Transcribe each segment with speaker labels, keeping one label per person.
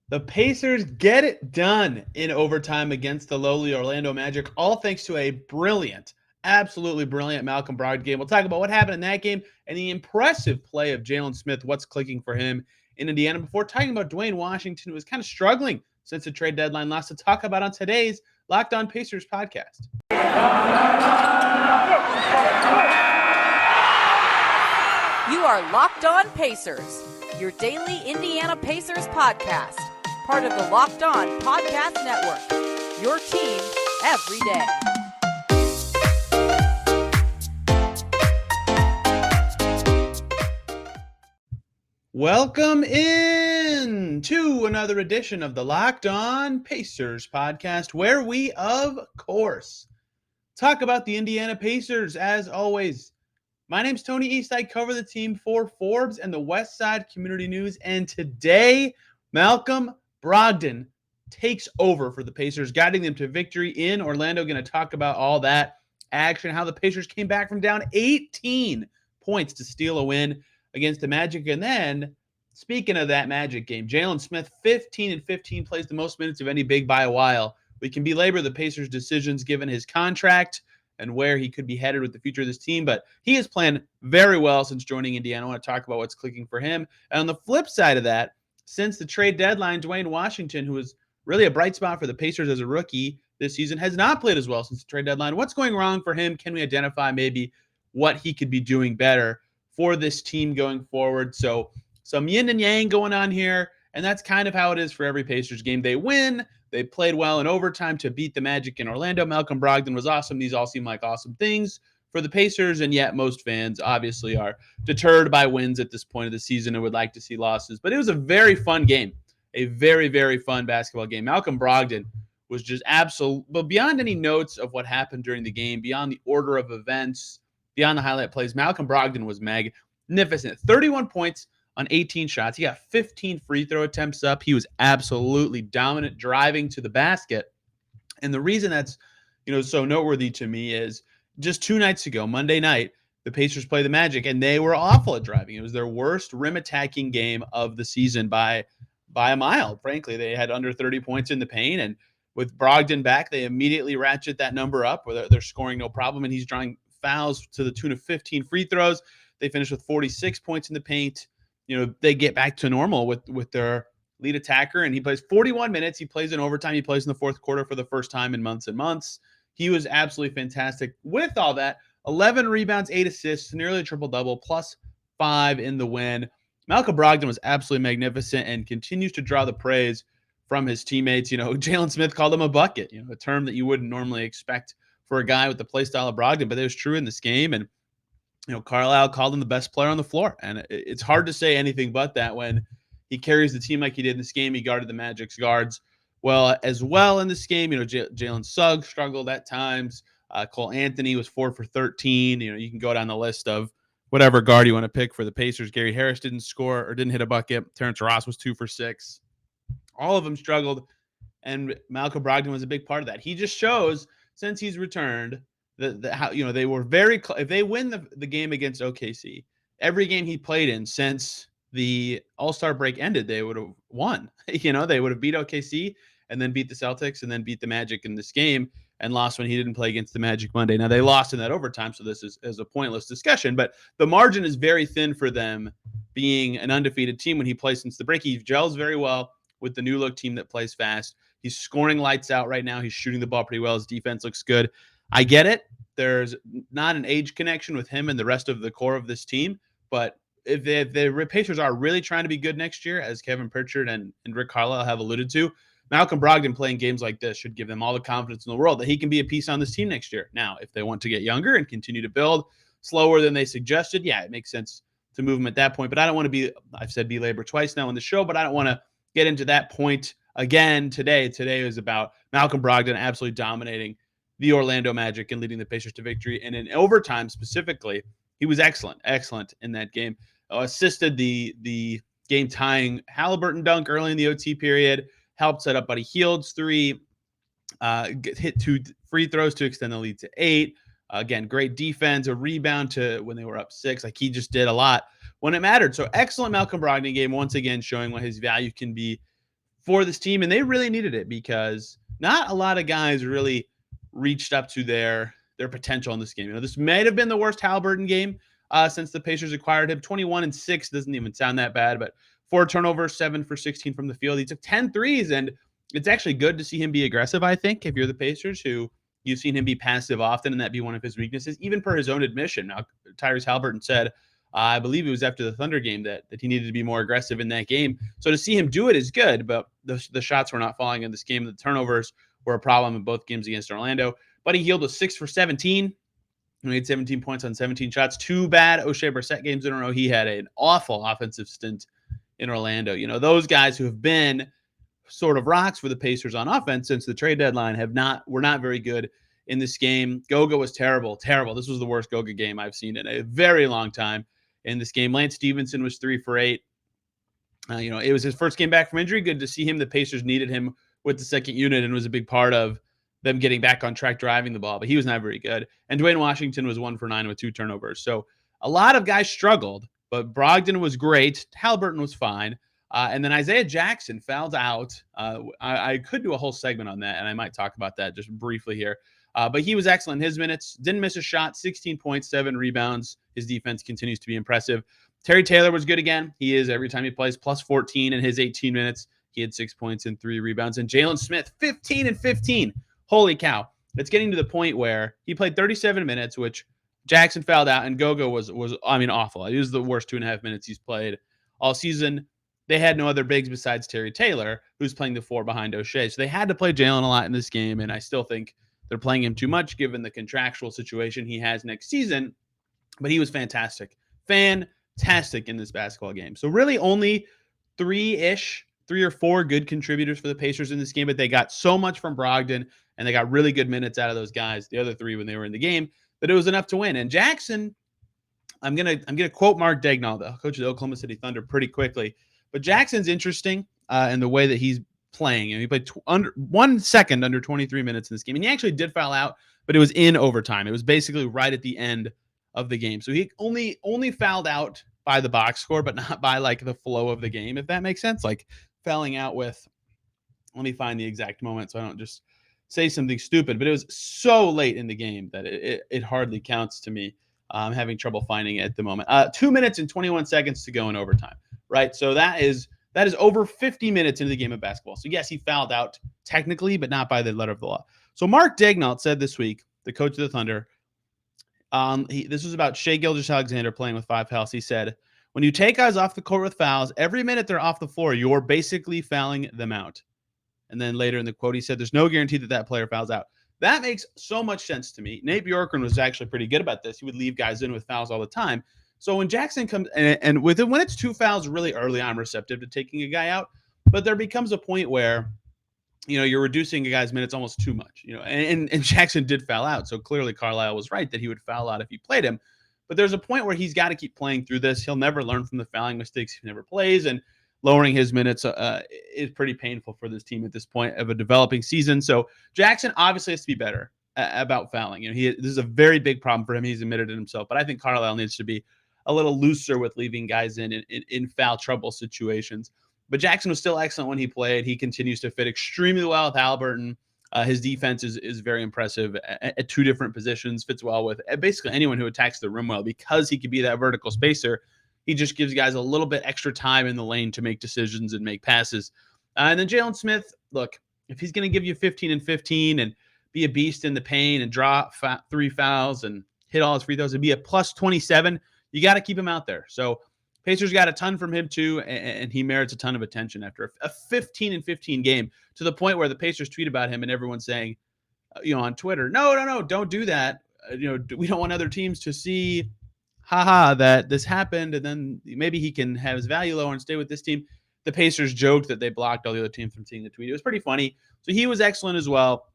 Speaker 1: The Pacers get it done in overtime against the lowly Orlando Magic, all thanks to a brilliant, absolutely brilliant Malcolm Brogdon game. We'll talk about what happened in that game and the impressive play of Jalen Smith, what's clicking for him in Indiana, before talking about Dwayne Washington, who was kind of struggling since the trade deadline. Lots to talk about on today's Locked On Pacers podcast.
Speaker 2: You are Locked On Pacers, your daily Indiana Pacers podcast, part of the Locked On Podcast Network, your team every day.
Speaker 1: Welcome in to another edition of the Locked On Pacers podcast, where we, of course, talk about the Indiana Pacers as always. My name's Tony East. I cover the team for Forbes and the West Side Community News. And today, Malcolm Brogdon takes over for the Pacers, guiding them to victory in Orlando. Going to talk about all that action, how the Pacers came back from down 18 points to steal a win against the Magic. And then, speaking of that Magic game, Jalen Smith, 15-15, plays the most minutes of any big by a while. We can belabor the Pacers' decisions given his contract and where he could be headed with the future of this team. But he has played very well since joining Indiana. I want to talk about what's clicking for him. And on the flip side of that, since the trade deadline, Dwayne Washington, who was really a bright spot for the Pacers as a rookie this season, has not played as well since the trade deadline. What's going wrong for him? Can we identify maybe what he could be doing better for this team going forward? So some yin and yang going on here. And that's kind of how it is for every Pacers game. They win. They played well in overtime to beat the Magic in Orlando. Malcolm Brogdon was awesome. These all seem like awesome things for the Pacers, and yet most fans obviously are deterred by wins at this point of the season and would like to see losses. But it was a very fun game, a very, very fun basketball game. Malcolm Brogdon was just absolute, but beyond any notes of what happened during the game, beyond the order of events, beyond the highlight plays, Malcolm Brogdon was magnificent. 31 points on 18 shots. He got 15 free throw attempts up. He was absolutely dominant driving to the basket. And the reason that's, so noteworthy to me is just 2 nights ago, Monday night, the Pacers played the Magic, and they were awful at driving. It was their worst rim attacking game of the season by a mile. Frankly, they had under 30 points in the paint, and with Brogdon back, they immediately ratchet that number up where they're scoring no problem, and he's drawing fouls to the tune of 15 free throws. They finished with 46 points in the paint. They get back to normal with their lead attacker, and he plays 41 minutes. He plays in overtime. He plays in the fourth quarter for the first time in months and months. He was absolutely fantastic. With all that, 11 rebounds, 8 assists, nearly a triple-double, plus 5 in the win. Malcolm Brogdon was absolutely magnificent and continues to draw the praise from his teammates. Jalen Smith called him a bucket, a term that you wouldn't normally expect for a guy with the play style of Brogdon, but it was true in this game. And Carlisle called him the best player on the floor. And it's hard to say anything but that when he carries the team like he did in this game. He guarded the Magic's guards well in this game. Jalen Suggs struggled at times. Cole Anthony was 4 for 13. You can go down the list of whatever guard you want to pick for the Pacers. Gary Harris didn't score or didn't hit a bucket. Terrence Ross was 2 for 6. All of them struggled. And Malcolm Brogdon was a big part of that. He just shows, since he's returned, how they were very if they win the game against OKC, every game he played in since the All-Star break ended, they would have won. They would have beat OKC and then beat the Celtics and then beat the Magic in this game and lost when he didn't play against the Magic Monday. Now they lost in that overtime, so this is a pointless discussion, but the margin is very thin for them being an undefeated team when he plays since the break. He gels very well with the new look team that plays fast. He's scoring lights out right now. He's shooting the ball pretty well. His defense looks good. I get it. There's not an age connection with him and the rest of the core of this team, but if the Pacers are really trying to be good next year, as Kevin Pritchard and Rick Carlisle have alluded to, Malcolm Brogdon playing games like this should give them all the confidence in the world that he can be a piece on this team next year. Now, if they want to get younger and continue to build slower than they suggested, yeah, it makes sense to move him at that point. But I don't want to I've said belabor twice now in the show, but I don't want to get into that point again today. Today is about Malcolm Brogdon absolutely dominating the Orlando Magic and leading the Pacers to victory. And in overtime specifically, he was excellent in that game. Assisted the game-tying Halliburton dunk early in the OT period, helped set up Buddy Hield's 3, hit 2 free throws to extend the lead to 8. Again, great defense, a rebound to when they were up 6. Like, he just did a lot when it mattered. So excellent Malcolm Brogdon game, once again showing what his value can be for this team, and they really needed it because not a lot of guys really reached up to their potential in this game. This might have been the worst Halliburton game since the Pacers acquired him. 21-6 doesn't even sound that bad, but 4 turnovers, 7 for 16 from the field. He took 10 threes, and it's actually good to see him be aggressive, I think, if you're the Pacers, who you've seen him be passive often, and that be one of his weaknesses, even per his own admission. Now, Tyrese Halliburton said, I believe it was after the Thunder game, that he needed to be more aggressive in that game. So to see him do it is good, but the shots were not falling in this game. The turnovers were a problem in both games against Orlando. Buddy Hield was 6 for 17. He made 17 points on 17 shots. 2 bad O'Shea Brissett games in a row. He had an awful offensive stint in Orlando. Those guys who have been sort of rocks for the Pacers on offense since the trade deadline were not very good in this game. Goga was terrible. This was the worst Goga game I've seen in a very long time in this game. Lance Stevenson was 3 for 8. It was his first game back from injury. Good to see him. The Pacers needed him with the second unit and was a big part of them getting back on track driving the ball, but he was not very good. And Dwayne Washington was 1 for 9 with 2 turnovers. So a lot of guys struggled, but Brogdon was great. Halliburton was fine. And then Isaiah Jackson fouled out. I could do a whole segment on that, and I might talk about that just briefly here. But he was excellent in his minutes. Didn't miss a shot, 16 points, 7 rebounds. His defense continues to be impressive. Terry Taylor was good again. He is every time he plays, plus 14 in his 18 minutes. He had 6 points and 3 rebounds. And Jalen Smith, 15 and 15. Holy cow. It's getting to the point where he played 37 minutes, which Jackson fouled out, and Goga was awful. It was the worst 2.5 minutes he's played all season. They had no other bigs besides Terry Taylor, who's playing the 4 behind O'Shea. So they had to play Jalen a lot in this game, and I still think they're playing him too much given the contractual situation he has next season. But he was fantastic in this basketball game. So really only 3 or 4 good contributors for the Pacers in this game, but they got so much from Brogdon, and they got really good minutes out of those guys, the other 3 when they were in the game, that it was enough to win. And Jackson, I'm gonna quote Mark Daigneault, the coach of the Oklahoma City Thunder, pretty quickly. But Jackson's interesting in the way that he's playing. He played under 1 second under 23 minutes in this game. And he actually did foul out, but it was in overtime. It was basically right at the end of the game. So he only fouled out by the box score, but not by like the flow of the game, if that makes sense. Like fouling out with, let me find the exact moment so I don't just say something stupid, but it was so late in the game that it hardly counts to me. I'm having trouble finding it at the moment. 2 minutes and 21 seconds to go in overtime. Right, so that is over 50 minutes into the game of basketball. So yes, he fouled out technically, but not by the letter of the law. So Mark Daigneault said this week, the coach of the Thunder, this was about Shai Gilgeous-Alexander playing with 5 fouls. He said, when you take guys off the court with fouls, every minute they're off the floor, you're basically fouling them out. And then later in the quote, he said, there's no guarantee that player fouls out. That makes so much sense to me. Nate Bjorkgren was actually pretty good about this. He would leave guys in with fouls all the time. So when Jackson comes and when it's 2 fouls really early, I'm receptive to taking a guy out. But there becomes a point where, you're reducing a guy's minutes almost too much. And Jackson did foul out. So clearly Carlisle was right that he would foul out if he played him. But there's a point where he's got to keep playing through this. He'll never learn from the fouling mistakes if he never plays. And lowering his minutes is pretty painful for this team at this point of a developing season. So Jackson obviously has to be better about fouling. This is a very big problem for him. He's admitted it himself. But I think Carlisle needs to be a little looser with leaving guys in foul trouble situations. But Jackson was still excellent when he played. He continues to fit extremely well with Halliburton. His defense is very impressive at 2 different positions, fits well with basically anyone who attacks the rim well because he could be that vertical spacer. He just gives guys a little bit extra time in the lane to make decisions and make passes. And then Jalen Smith, look, if he's going to give you 15 and 15 and be a beast in the paint and draw 3 fouls and hit all his free throws and be a plus 27, you got to keep him out there. So Pacers got a ton from him too, and he merits a ton of attention after a 15 and 15 game, to the point where the Pacers tweet about him and everyone's saying, on Twitter, no, don't do that. We don't want other teams to see, that this happened, and then maybe he can have his value lower and stay with this team. The Pacers joked that they blocked all the other teams from seeing the tweet. It was pretty funny. So he was excellent as well.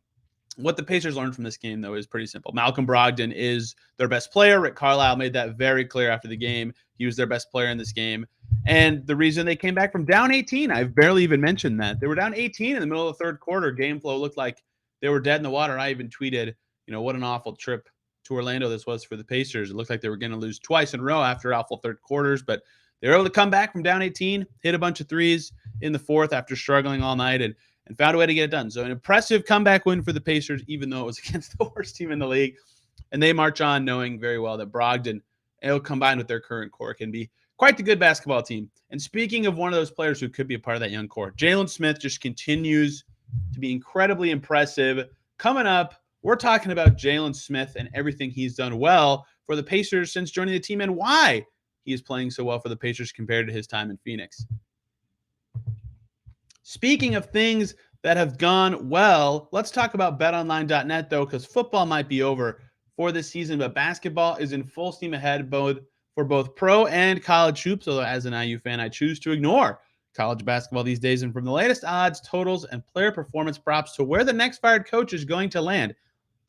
Speaker 1: What the Pacers learned from this game, though, is pretty simple. Malcolm Brogdon is their best player. Rick Carlisle made that very clear after the game. He was their best player in this game. And the reason they came back from down 18, I've barely even mentioned that. They were down 18 in the middle of the third quarter. Game flow looked like they were dead in the water. I even tweeted, what an awful trip to Orlando this was for the Pacers. It looked like they were going to lose twice in a row after awful third quarters, but They were able to come back from down 18, hit a bunch of threes in the fourth after struggling all night, and found a way to get it done. So an impressive comeback win for the Pacers, even though it was against the worst team in the league. And they march on knowing very well that Brogdon, combined with their current core, can be quite the good basketball team. And speaking of one of those players who could be a part of that young core, Jalen Smith just continues to be incredibly impressive. Coming up, we're talking about Jalen Smith and everything he's done well for the Pacers since joining the team and why he is playing so well for the Pacers compared to his time in Phoenix. Speaking of things that have gone well, let's talk about BetOnlinenet, though, because football might be over for this season, but basketball is in full steam ahead for both pro and college hoops, although as an IU fan, I choose to ignore college basketball these days. And from the latest odds, totals, and player performance props to where the next fired coach is going to land,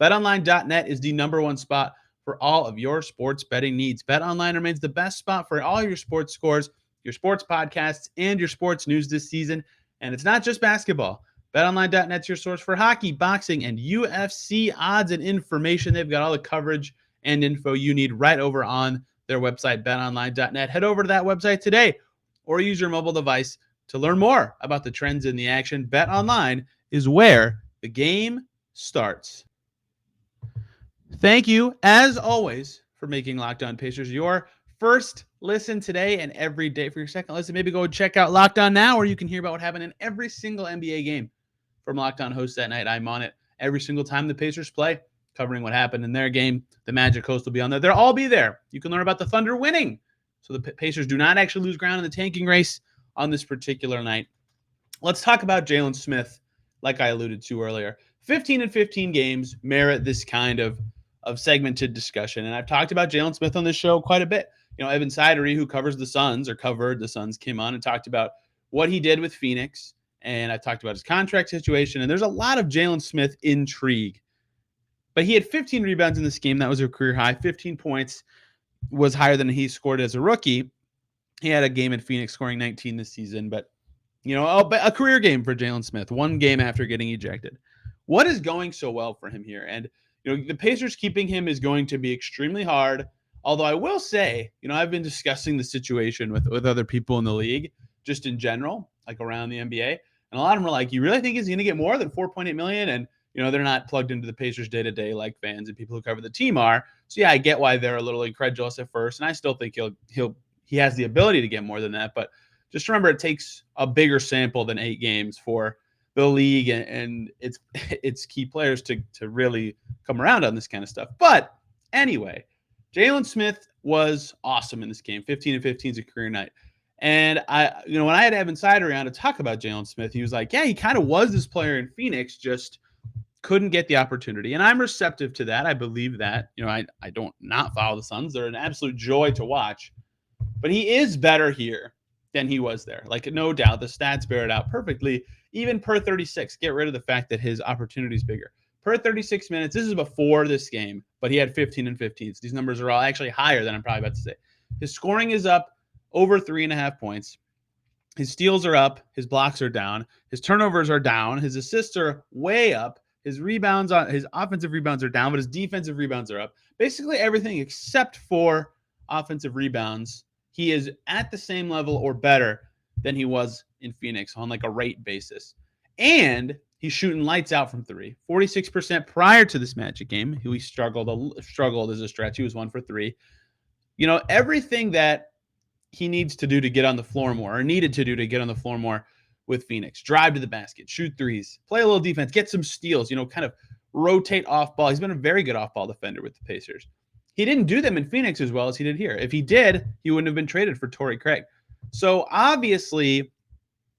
Speaker 1: BetOnline.net is the number one spot for all of your sports betting needs. BetOnline remains the best spot for all your sports scores, your sports podcasts, and your sports news this season. And it's not just basketball. BetOnline.net's your source for hockey, boxing, and UFC odds and information. They've got all the coverage and info you need right over on their website, BetOnline.net. Head over to that website today or use your mobile device to learn more about the trends in the action. BetOnline is where the game starts. Thank you, as always, for making Locked On Pacers your first listen today and every day. For your second listen, maybe go check out Locked On Now, where you can hear about what happened in every single NBA game from Locked On hosts that night. I'm on it every single time the Pacers play, covering what happened in their game. The Magic host will be on there. They'll all be there. You can learn about the Thunder winning, so the Pacers do not actually lose ground in the tanking race on this particular night. Let's talk about Jalen Smith, like I alluded to earlier. 15 and 15 games merit this kind of segmented discussion, and I've talked about Jalen Smith on this show quite a bit. You know, Evan Sidery, who covered the Suns, came on and talked about what he did with Phoenix, and I talked about his contract situation, and there's a lot of Jalen Smith intrigue. But he had 15 rebounds in this game. That was a career high. 15 points was higher than he scored as a rookie. He had a game in Phoenix scoring 19 this season, but, you know, a career game for Jalen Smith, one game after getting ejected. What is going so well for him here? And, you know, the Pacers keeping him is going to be extremely hard. Although I will say, you know, I've been discussing the situation with other people in the league, just in general, like around the NBA. And a lot of them are like, you really think he's going to get more than $4.8 million? And, you know, they're not plugged into the Pacers day to day like fans and people who cover the team are. So yeah, I get why they're a little incredulous at first. And I still think he has the ability to get more than that. But just remember, it takes a bigger sample than 8 games for the league and its key players to really come around on this kind of stuff. But anyway, Jalen Smith was awesome in this game. 15 and 15 is a career night. And when I had Evan Sidery on to talk about Jalen Smith, he was like, yeah, he kind of was this player in Phoenix, just couldn't get the opportunity. And I'm receptive to that. I believe that. You know, I don't not follow the Suns. They're an absolute joy to watch. But he is better here than he was there. Like, no doubt, the stats bear it out perfectly. Even per 36, get rid of the fact that his opportunity is bigger. Per 36 minutes, this is before this game, but he had 15 and 15. So these numbers are all actually higher than I'm probably about to say. His scoring is up over 3.5 points. His steals are up. His blocks are down. His turnovers are down. His assists are way up. His offensive rebounds are down, but his defensive rebounds are up. Basically everything except for offensive rebounds. He is at the same level or better than he was in Phoenix on like a rate basis. And he's shooting lights out from 3. 46% prior to this Magic game. He struggled as a stretch. He was 1 for 3. You know, everything that he needs to do to get on the floor more, or needed to do to get on the floor more with Phoenix. Drive to the basket, shoot threes, play a little defense, get some steals, you know, kind of rotate off ball. He's been a very good off ball defender with the Pacers. He didn't do them in Phoenix as well as he did here. If he did, he wouldn't have been traded for Torrey Craig. So obviously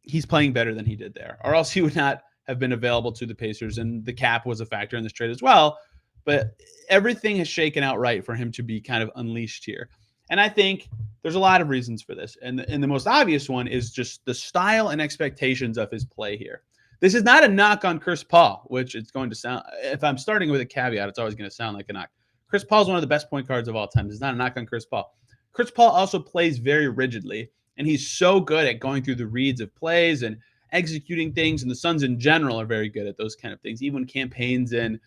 Speaker 1: he's playing better than he did there, or else he would not have been available to the Pacers, and the cap was a factor in this trade as well. But everything has shaken out right for him to be kind of unleashed here. And I think there's a lot of reasons for this. And the most obvious one is just the style and expectations of his play here. This is not a knock on Chris Paul, which it's going to sound, if I'm starting with a caveat, it's always going to sound like a knock. Chris Paul is one of the best point guards of all time. This is not a knock on Chris Paul. Chris Paul also plays very rigidly, and he's so good at going through the reads of plays and executing things. And the Suns in general are very good at those kind of things. Even when campaigns in,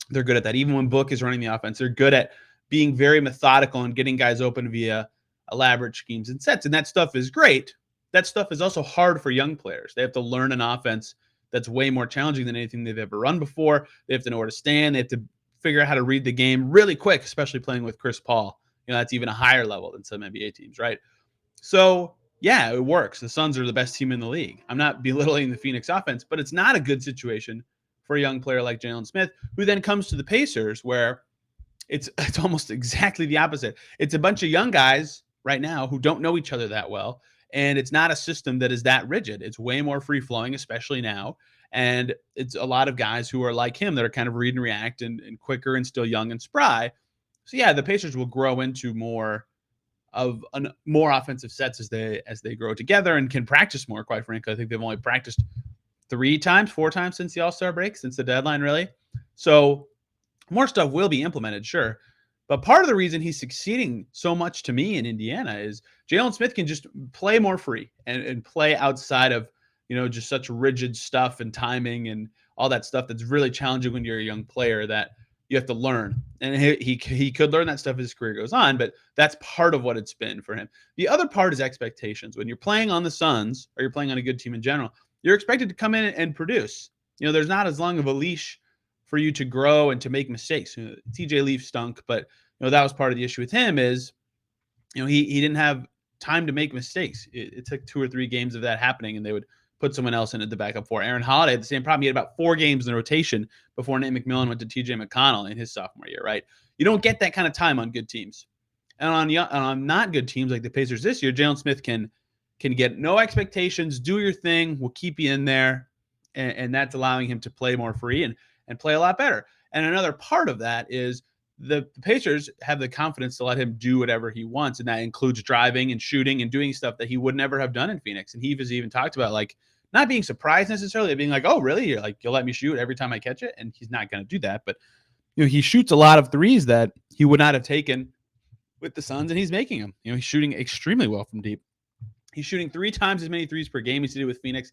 Speaker 1: they're good at that. Even when Book is running the offense, they're good at being very methodical and getting guys open via elaborate schemes and sets. And that stuff is great. That stuff is also hard for young players. They have to learn an offense that's way more challenging than anything they've ever run before. They have to know where to stand. They have to figure out how to read the game really quick, especially playing with Chris Paul. That's even a higher level than some NBA teams, right? So, yeah, it works. The Suns are the best team in the league. I'm not belittling the Phoenix offense, but it's not a good situation for a young player like Jalen Smith, who then comes to the Pacers, where it's almost exactly the opposite. It's a bunch of young guys right now who don't know each other that well, and it's not a system that is that rigid. It's way more free-flowing, especially now, and it's a lot of guys who are like him that are kind of read and react and quicker and still young and spry. So, yeah, the Pacers will grow into more offensive sets as they grow together and can practice more, quite frankly. I think they've only practiced 4 times since the All-Star break, since the deadline, really. So more stuff will be implemented, sure. But part of the reason he's succeeding so much to me in Indiana is Jalen Smith can just play more free and play outside of, just such rigid stuff and timing and all that stuff that's really challenging when you're a young player that you have to learn. And he could learn that stuff as his career goes on, but that's part of what it's been for him. The other part is expectations. When you're playing on the Suns or you're playing on a good team in general, you're expected to come in and produce. There's not as long of a leash for you to grow and to make mistakes. TJ Leaf stunk, but that was part of the issue with him is, he didn't have time to make mistakes. It took 2 or 3 games of that happening, and they would put someone else in at the backup for. Aaron Holiday had the same problem. He had about 4 games in the rotation before Nate McMillan went to TJ McConnell in his sophomore year, right? You don't get that kind of time on good teams. And on not good teams like the Pacers this year, Jalen Smith can get no expectations, do your thing, we'll keep you in there, and that's allowing him to play more free and play a lot better. And another part of that is the Pacers have the confidence to let him do whatever he wants, and that includes driving and shooting and doing stuff that he would never have done in Phoenix. And he has even talked about, like, not being surprised necessarily, being like, oh, really? You'll let me shoot every time I catch it? And he's not going to do that. But, he shoots a lot of threes that he would not have taken with the Suns, and he's making them. He's shooting extremely well from deep. He's shooting 3 times as many threes per game as he did with Phoenix.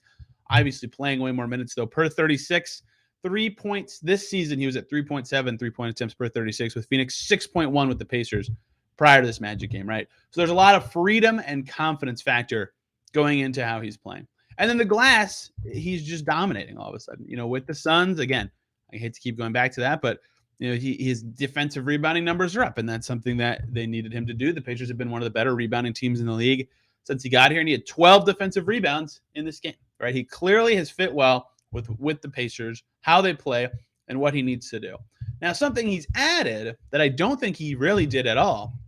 Speaker 1: Obviously playing way more minutes, though, per 36. 3 points this season, he was at 3.7 3-point attempts per 36 with Phoenix, 6.1 with the Pacers prior to this Magic game, right? So there's a lot of freedom and confidence factor going into how he's playing. And then the glass, he's just dominating all of a sudden. With the Suns, again, I hate to keep going back to that, but his defensive rebounding numbers are up, and that's something that they needed him to do. The Pacers have been one of the better rebounding teams in the league since he got here, and he had 12 defensive rebounds in this game, right? He clearly has fit well with the Pacers, how they play, and what he needs to do. Now, something he's added that I don't think he really did at all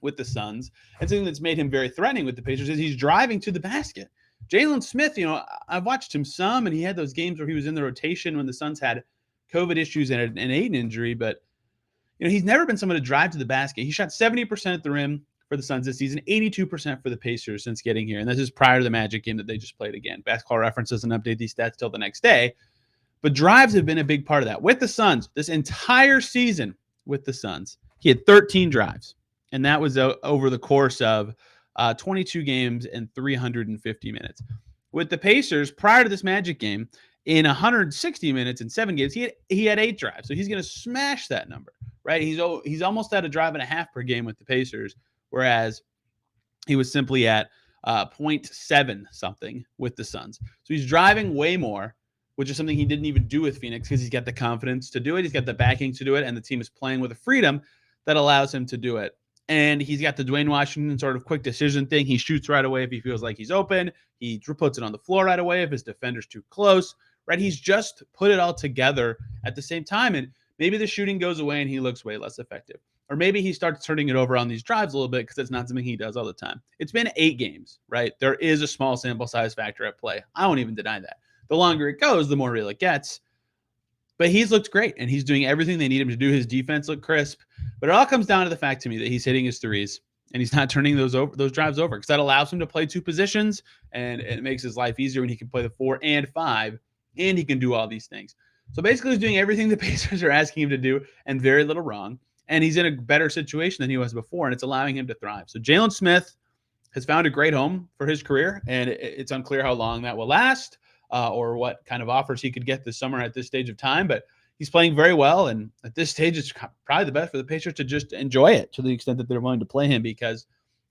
Speaker 1: with the Suns, and something that's made him very threatening with the Pacers, is he's driving to the basket. Jalen Smith, I've watched him some, and he had those games where he was in the rotation when the Suns had COVID issues and an Aiden injury, but he's never been someone to drive to the basket. He shot 70% at the rim for the Suns this season, 82% for the Pacers since getting here. And this is prior to the Magic game that they just played again. Basketball Reference doesn't update these stats till the next day. But drives have been a big part of that. With the Suns, this entire season with the Suns, he had 13 drives. And that was over the course of 22 games and 350 minutes. With the Pacers, prior to this Magic game, in 160 minutes and 7 games, he had 8 drives. So he's going to smash that number, right? He's almost at a drive and a half per game with the Pacers, whereas he was simply at 0.7 something with the Suns. So he's driving way more, which is something he didn't even do with Phoenix because he's got the confidence to do it. He's got the backing to do it, and the team is playing with a freedom that allows him to do it. And he's got the Dwayne Washington sort of quick decision thing. He shoots right away if he feels like he's open. He puts it on the floor right away if his defender's too close, right? He's just put it all together at the same time. And maybe the shooting goes away and he looks way less effective. Or maybe he starts turning it over on these drives a little bit because it's not something he does all the time. It's been 8 games, right? There is a small sample size factor at play. I won't even deny that. The longer it goes, the more real it gets. But he's looked great, and he's doing everything they need him to do. His defense looked crisp. But it all comes down to the fact to me that he's hitting his threes, and he's not turning those drives over because that allows him to play 2 positions, and it makes his life easier when he can play the 4 and 5, and he can do all these things. So basically, he's doing everything the Pacers are asking him to do and very little wrong, and he's in a better situation than he was before, and it's allowing him to thrive. So Jalen Smith has found a great home for his career, and it's unclear how long that will last. Or what kind of offers he could get this summer at this stage of time. But he's playing very well. And at this stage, it's probably the best for the Pacers to just enjoy it to the extent that they're willing to play him because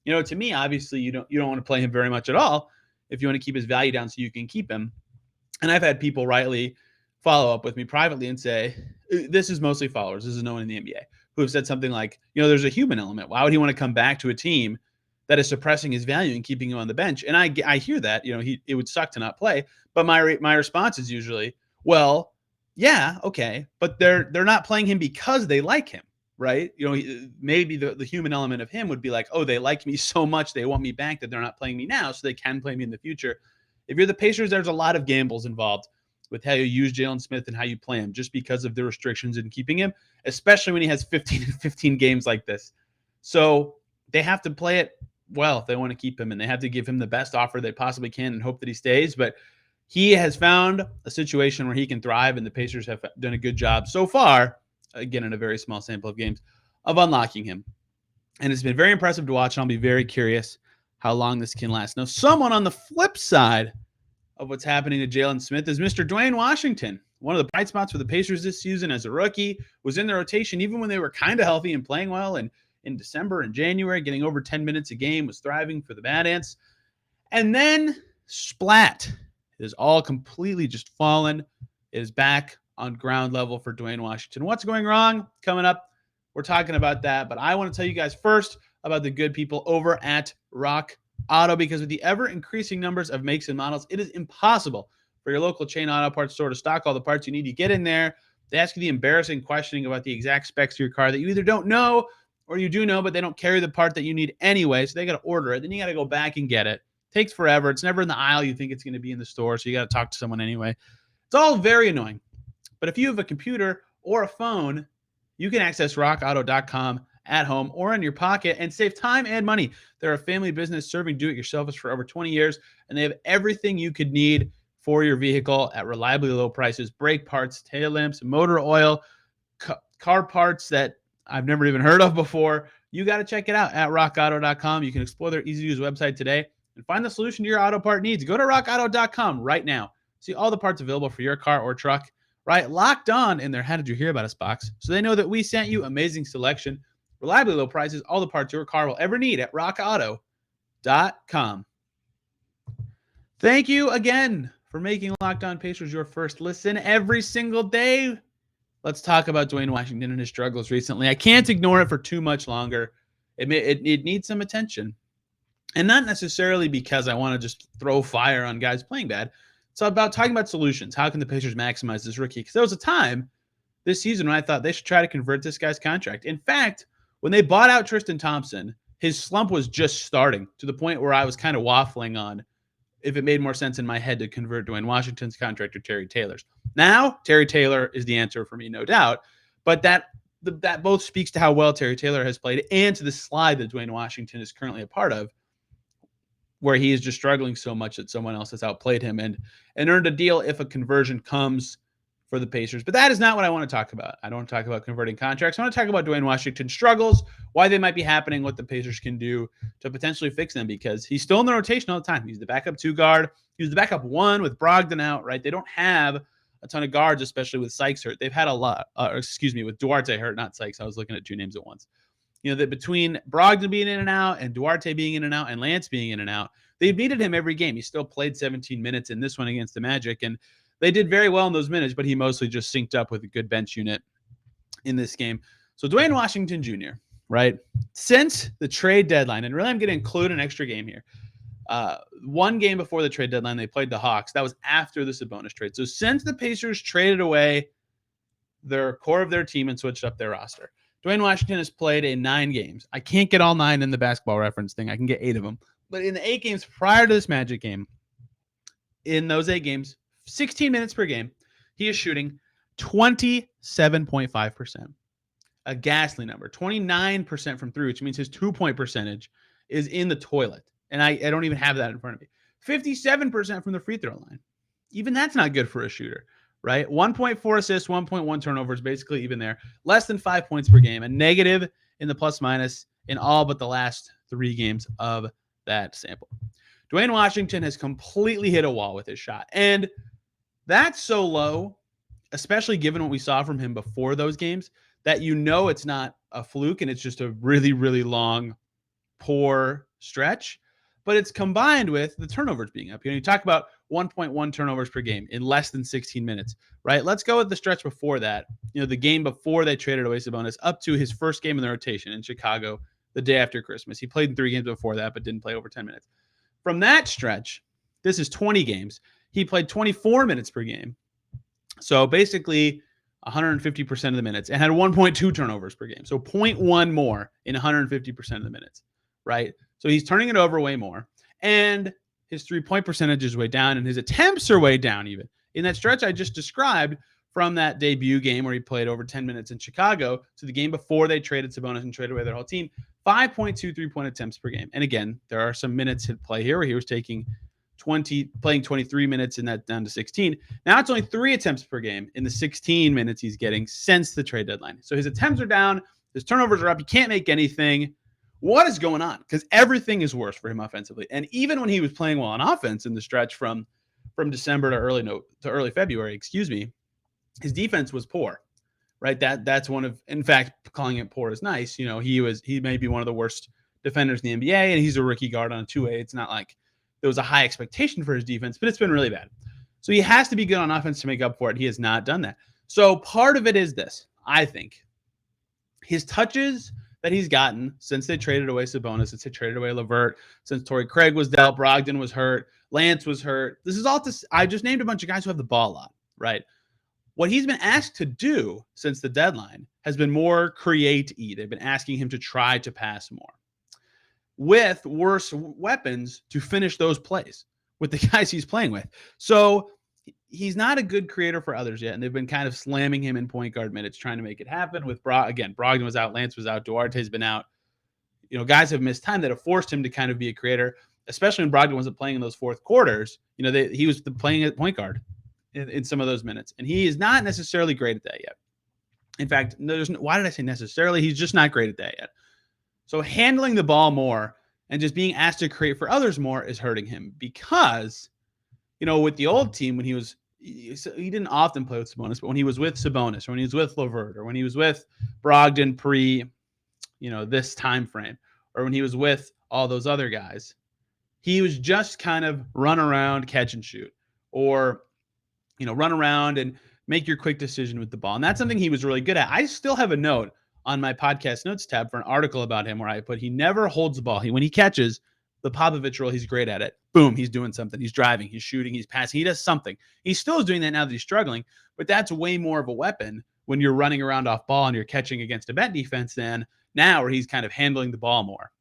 Speaker 1: To me, obviously, you don't want to play him very much at all if you want to keep his value down so you can keep him. And I've had people rightly follow up with me privately and say, this is mostly followers. This is no one in the NBA who have said something like, there's a human element. Why would he want to come back to a team that is suppressing his value and keeping him on the bench? And I hear that, it would suck to not play. But my response is usually, well, yeah, okay, but they're not playing him because they like him, right? Maybe the human element of him would be like, oh, they like me so much they want me back that they're not playing me now so they can play me in the future. If you're the Pacers, there's a lot of gambles involved with how you use Jalen Smith and how you play him just because of the restrictions in keeping him, especially when he has 15 games like this. So they have to play it well if they want to keep him, and they have to give him the best offer they possibly can and hope that he stays. But he has found a situation where he can thrive, and the Pacers have done a good job so far, again, in a very small sample of games, of unlocking him. And it's been very impressive to watch, and I'll be very curious how long this can last. Now, someone on the flip side of what's happening to Jalen Smith is Mr. Dwayne Washington. One of the bright spots for the Pacers this season as a rookie, was in the rotation even when they were kind of healthy and playing well. And in December and January, getting over 10 minutes a game, was thriving for the Bad Ants. And then splat. It is all completely just fallen. It is back on ground level for Dwayne Washington. What's going wrong? Coming up, we're talking about that. But I want to tell you guys first about the good people over at Rock Auto, because with the ever-increasing numbers of makes and models, it is impossible for your local chain auto parts store to stock all the parts you need. To get in there, they ask you the embarrassing questioning about the exact specs of your car that you either don't know or you do know, but they don't carry the part that you need anyway, so they got to order it. Then you got to go back and get it. Takes forever. It's never in the aisle you think it's going to be in the store, so you got to talk to someone anyway. It's all very annoying. But if you have a computer or a phone, you can access rockauto.com at home or in your pocket and save time and money. They're a family business serving do-it-yourselfers for over 20 years, and they have everything you could need for your vehicle at reliably low prices: brake parts, tail lamps, motor oil, car parts that I've never even heard of before. You got to check it out at rockauto.com. You can explore their easy-to-use website today and find the solution to your auto part needs. Go to rockauto.com right now. See all the parts available for your car or truck, right? Locked on in their How Did You Hear About Us box, so they know that we sent you. Amazing selection, reliably low prices, all the parts your car will ever need at rockauto.com. Thank you again for making Locked On Pacers your first listen every single day. Let's talk about Dwayne Washington and his struggles recently. I can't ignore it for too much longer. It needs some attention. And not necessarily because I want to just throw fire on guys playing bad. It's about talking about solutions. How can the Pacers maximize this rookie? Because there was a time this season when I thought they should try to convert this guy's contract. In fact, when they bought out Tristan Thompson, his slump was just starting, to the point where I was kind of waffling on if it made more sense in my head to convert Duane Washington's contract or Terry Taylor's. Now, Terry Taylor is the answer for me, no doubt. But that both speaks to how well Terry Taylor has played and to the slide that Dwayne Washington is currently a part of, where he is just struggling so much that someone else has outplayed him and earned a deal if a conversion comes for the Pacers. But that is not what I want to talk about. I don't want to talk about converting contracts. I want to talk about Dwayne Washington's struggles, why they might be happening, what the Pacers can do to potentially fix them, because he's still in the rotation all the time. He's the backup 2 guard. He was the backup 1 with Brogdon out, right? They don't have a ton of guards, especially with Sykes hurt. They've had a lot, with Duarte hurt, not Sykes. I was looking at 2 names at once. That between Brogdon being in and out and Duarte being in and out and Lance being in and out, they've needed him every game. He still played 17 minutes in this one against the Magic, and they did very well in those minutes, but he mostly just synced up with a good bench unit in this game. So Dwayne Washington Jr., right? Since the trade deadline, and really I'm going to include an extra game here. One game before the trade deadline, they played the Hawks. That was after the Sabonis trade. So since the Pacers traded away their core of their team and switched up their roster, Dwayne Washington has played in 9 games. I can't get all 9 in the basketball reference thing. I can get 8 of them. But in the 8 games prior to this Magic game, in those 8 games, 16 minutes per game, he is shooting 27.5%. A ghastly number. 29% from 3, which means his 2-point percentage is in the toilet. And I don't even have that in front of me. 57% from the free throw line. Even that's not good for a shooter, right? 1.4 assists, 1.1 turnovers, basically even there. Less than 5 points per game. A negative in the plus minus in all but the last 3 games of that sample. Dwayne Washington has completely hit a wall with his shot. And that's so low, especially given what we saw from him before those games, that it's not a fluke and it's just a really, really long, poor stretch, but it's combined with the turnovers being up. You talk about 1.1 turnovers per game in less than 16 minutes, right? Let's go with the stretch before that. The game before they traded away Sabonis up to his first game in the rotation in Chicago the day after Christmas. He played in 3 games before that, but didn't play over 10 minutes. From that stretch, this is 20 games. He played 24 minutes per game. So basically 150% of the minutes and had 1.2 turnovers per game. So 0.1 more in 150% of the minutes, right? So he's turning it over way more. And his 3-point percentage is way down, and his attempts are way down even. In that stretch I just described, from that debut game where he played over 10 minutes in Chicago to the game before they traded Sabonis and traded away their whole team, 5.2 3-point attempts per game. And again, there are some minutes at play here where he was playing 23 minutes and that down to 16. Now it's only 3 attempts per game in the 16 minutes he's getting since the trade deadline. So his attempts are down, his turnovers are up, he can't make anything. What is going on? Because everything is worse for him offensively. And even when he was playing well on offense in the stretch from December to early February, his defense was poor, right? That's one of, in fact, calling it poor is nice. He may be one of the worst defenders in the NBA, and he's a rookie guard on a 2A. It's not like there was a high expectation for his defense, but it's been really bad. So he has to be good on offense to make up for it. He has not done that. So part of it is this, I think. His touches that he's gotten since they traded away Sabonis, since they traded away LeVert, since Torrey Craig was dealt, Brogdon was hurt, Lance was hurt. This is all I just named a bunch of guys who have the ball a lot, right? What he's been asked to do since the deadline has been more create-y. They've been asking him to try to pass more with worse weapons to finish those plays with the guys he's playing with. So he's not a good creator for others yet, and they've been kind of slamming him in point guard minutes, trying to make it happen. With Brogdon was out, Lance was out, Duarte's been out. Guys have missed time that have forced him to kind of be a creator, especially when Brogdon wasn't playing in those fourth quarters. He was playing at point guard in some of those minutes, and he is not necessarily great at that yet. In fact, why did I say necessarily? He's just not great at that yet. So handling the ball more and just being asked to create for others more is hurting him because, with the old team, when he didn't often play with Sabonis, but when he was with Sabonis or when he was with LeVert or when he was with Brogdon this time frame, or when he was with all those other guys, he was just kind of run around, catch and shoot, or run around and make your quick decision with the ball. And that's something he was really good at. I still have a note on my podcast notes tab for an article about him where I put, he never holds the ball. When he catches the Popovich role, he's great at it. Boom, he's doing something. He's driving, he's shooting, he's passing. He does something. He still is doing that now that he's struggling, but that's way more of a weapon when you're running around off ball and you're catching against a bet defense than now where he's kind of handling the ball more.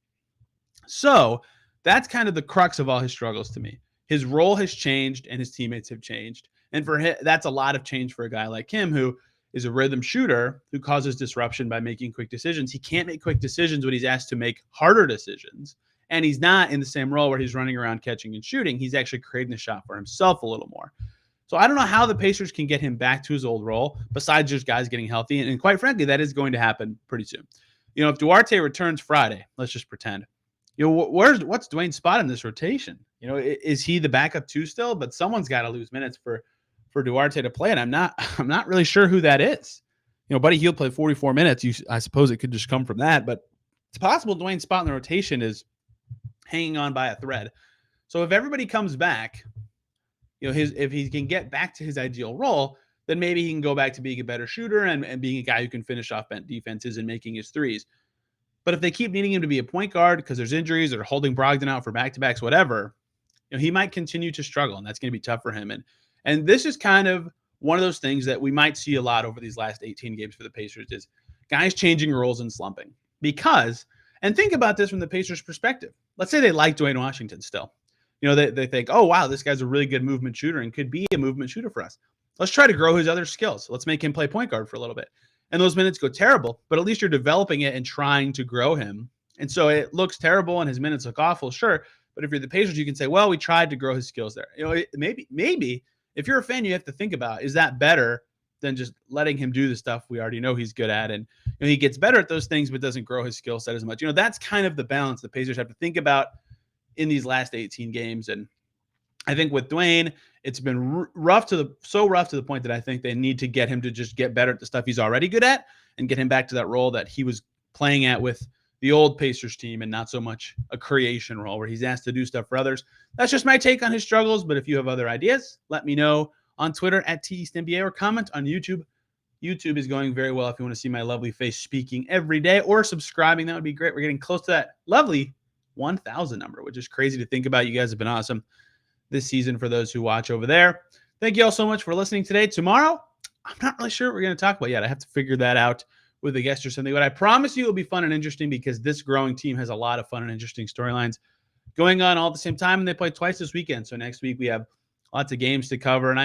Speaker 1: So that's kind of the crux of all his struggles to me. His role has changed and his teammates have changed. And for him, that's a lot of change for a guy like him who is a rhythm shooter who causes disruption by making quick decisions. He can't make quick decisions when he's asked to make harder decisions. And he's not in the same role where he's running around catching and shooting. He's actually creating the shot for himself a little more. So I don't know how the Pacers can get him back to his old role besides just guys getting healthy. And quite frankly, that is going to happen pretty soon. If Duarte returns Friday, let's just pretend, what's Dwayne's spot in this rotation? Is he the backup 2 still? But someone's got to lose minutes for Duarte to play, and I'm not really sure who that is. Buddy Hield played 44 minutes. I suppose it could just come from that, but it's possible Dwayne's spot in the rotation is hanging on by a thread. So if everybody comes back, if he can get back to his ideal role, then maybe he can go back to being a better shooter and being a guy who can finish off bent defenses and making his threes. But if they keep needing him to be a point guard because there's injuries or holding Brogdon out for back-to-backs, whatever, he might continue to struggle, and that's going to be tough for him. And this is kind of one of those things that we might see a lot over these last 18 games for the Pacers is guys changing roles and slumping. Because, and think about this from the Pacers' perspective. Let's say they like Dwayne Washington still. They think, oh, wow, this guy's a really good movement shooter and could be a movement shooter for us. Let's try to grow his other skills. Let's make him play point guard for a little bit. And those minutes go terrible, but at least you're developing it and trying to grow him. And so it looks terrible and his minutes look awful, sure. But if you're the Pacers, you can say, well, we tried to grow his skills there. Maybe if you're a fan, you have to think about, is that better than just letting him do the stuff we already know he's good at? And he gets better at those things, but doesn't grow his skill set as much. That's kind of the balance the Pacers have to think about in these last 18 games. And I think with Dwayne, it's been rough to the point that I think they need to get him to just get better at the stuff he's already good at and get him back to that role that he was playing at with the old Pacers team and not so much a creation role where he's asked to do stuff for others. That's just my take on his struggles, but if you have other ideas, let me know on Twitter at TEastNBA or comment on YouTube. YouTube is going very well if you want to see my lovely face speaking every day or subscribing. That would be great. We're getting close to that lovely 1,000 number, which is crazy to think about. You guys have been awesome this season for those who watch over there. Thank you all so much for listening today. Tomorrow, I'm not really sure what we're going to talk about yet. I have to figure that out with a guest or something, but I promise you it'll be fun and interesting because this growing team has a lot of fun and interesting storylines going on all at the same time, and they play twice this weekend. So next week we have lots of games to cover, and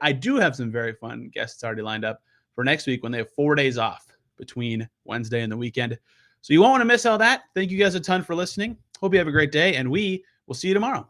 Speaker 1: I do have some very fun guests already lined up for next week when they have 4 days off between Wednesday and the weekend. So you won't want to miss all that. Thank you guys a ton for listening. Hope you have a great day, and we will see you tomorrow.